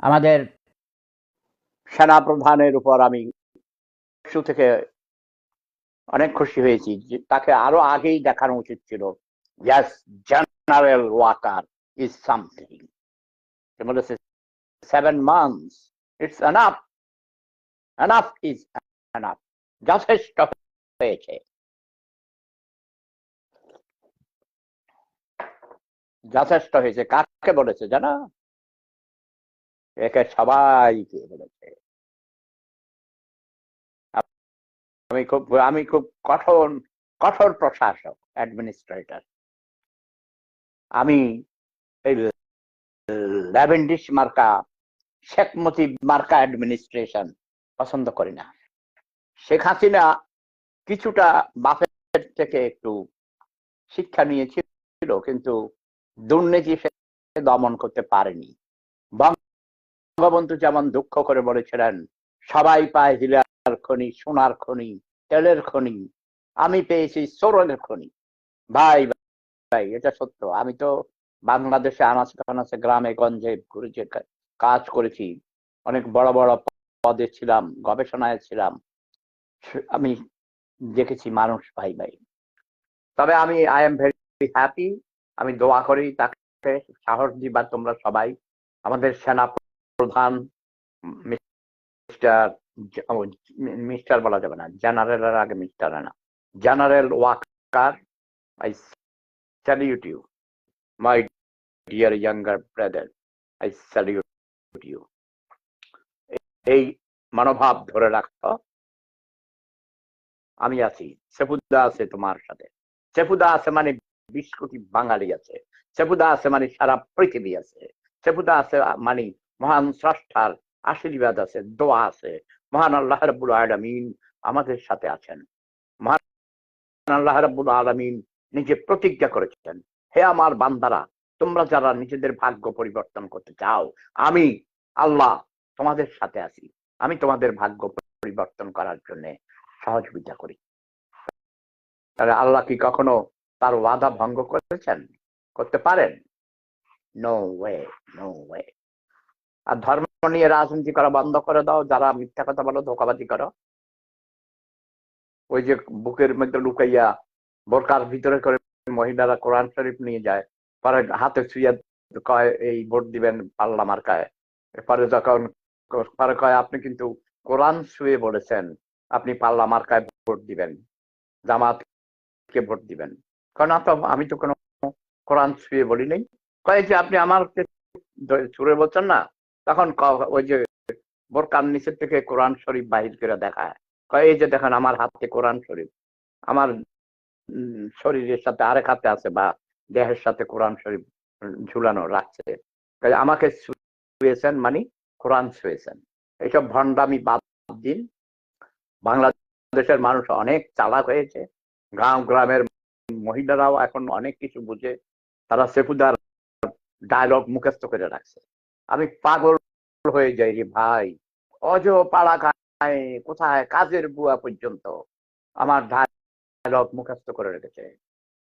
আমাদের সেনাপ্রধানের উপর আমি শুরু থেকে অনেক খুশি হয়েছি যে তাকে আরো আগেই দেখানো উচিত ছিল। ইয়াস, জেনারেল ওয়াকার ইজ সামথিং। বলেছে 7 months it's enough, enough is enough, যথেষ্ট হয়েছে, যথেষ্ট হয়েছে। কাকে বলেছে জানো? একে সবাইকে বলেছে। আমি খুব কঠোর কঠোর প্রশাসক, অ্যাডমিনিস্ট্রেটর। আমি এই ল্যাভেন্ডিস মার্কা, শেখ মুজিব মার্কা অ্যাডমিনিস্ট্রেশন পছন্দ করি না। শেখ হাসিনা কিছুটা বাপের থেকে একটু শিক্ষা নিয়েছিল, কিন্তু দুর্নীতি সে দমন করতে পারেনি। বঙ্গবন্ধু যেমন দুঃখ করে বলেছিলেন, সবাই পায় হীরার খনি, সোনার খনি, তেলের খনি, আমি পেয়েছি সোরের খনি। ভাই ভাই, এটা সত্য। আমি তো বাংলাদেশে আনাচে কানাচে, গ্রামে গঞ্জে ঘুরে কাজ করেছি, অনেক বড় বড় পদে ছিলাম, গবেষণায় ছিলাম। আমি দেখেছি মানুষ, ভাই ভাই। তবে আমি আই এম ভেরি হ্যাপি। আমি দোয়া করি তাকে সাহস দিবা তোমরা সবাই। আমাদের সেনা প্রধান মিস্টার, মিস্টার বলা যাবে না, জেনারেলের আগে মিস্টার না, general Waker, I salute you my dear younger brother, I salute you. এই মনোভাব ধরে রাখো। আমি আছি, সেফুদা আছে তোমার সাথে। সেফুদা আছে মানে 20 কোটি বাঙালি আছে। সেফুদা আছে মানে সারা পৃথিবী আছে। সেফুদা আছে মানে মহান স্রষ্টার আশীর্বাদ আছে, দোয়া আছে। মহান আল্লাহ রাব্বুল আলামিন আমাদের সাথে আছেন। মহান আল্লাহ রাব্বুল আলামিন নিজে প্রতিজ্ঞা করেছেন, হে আমার বান্দারা, তোমরা যারা নিজেদের ভাগ্য পরিবর্তন করতে চাও, আমি আল্লাহ তোমাদের সাথে আছি। আমি তোমাদের ভাগ্য পরিবর্তন করার জন্য সহযোগিতা করি। তাহলে আল্লাহ কি কখনো তার ওয়াদা ভঙ্গ করেছেন? করতে পারেন? No way, no way. আর ধর্ম নিয়ে রাজনীতি করা বন্ধ করে দাও, যারা মিথ্যা কথা বলো, ধোকাবাজি করো। ওই যে বুকের মধ্যে লুকাইয়া বোরকার ভিতরে করে মহিলারা কোরআন শরীফ নিয়ে যায়, পরে হাতে ছুঁয়ে কয় এই ভোট দিবেন পাল্লা মার্কায়। পরে যখন পরে কয় আপনি কিন্তু কোরআন ছুঁয়ে বলেছেন আপনি পাল্লা মার্কায় ভোট দিবেন, জামাতকে ভোট দিবেন। কারণ আমি তো কোনো কোরআন ছুঁয়ে বলি নাই। কয় যে আপনি আমার ছুঁড়ে বলছেন না, তখন ওই যে বোরকার নিচের থেকে কোরআন শরীফ বাহির করে দেখায়, কয় এই যে দেখেন আমার হাতে কোরআন শরীফ, আমার শরীরের সাথে আরেক হাতে আছে, বা দেহের সাথে কোরআন শরীফ ঝুলানো রাখছে। আমাকে ছুঁয়েছেন মানে কোরআন ছুঁয়েছেন। এইসব ভণ্ডামি বাদ দিন। বাংলাদেশের মানুষ অনেক চালাক হয়েছে। গ্রামের মহিলারাও এখন অনেক কিছু বুঝে। তারা সেফুদার ডায়লগ মুখস্থ করে রাখছে। আমি পাগল হয়ে যাই রে ভাই। অজ পাড়া খায় কোথায়, কাজের বুয়া পর্যন্ত আমার ডায়লগ মুখস্থ করে রেখেছে।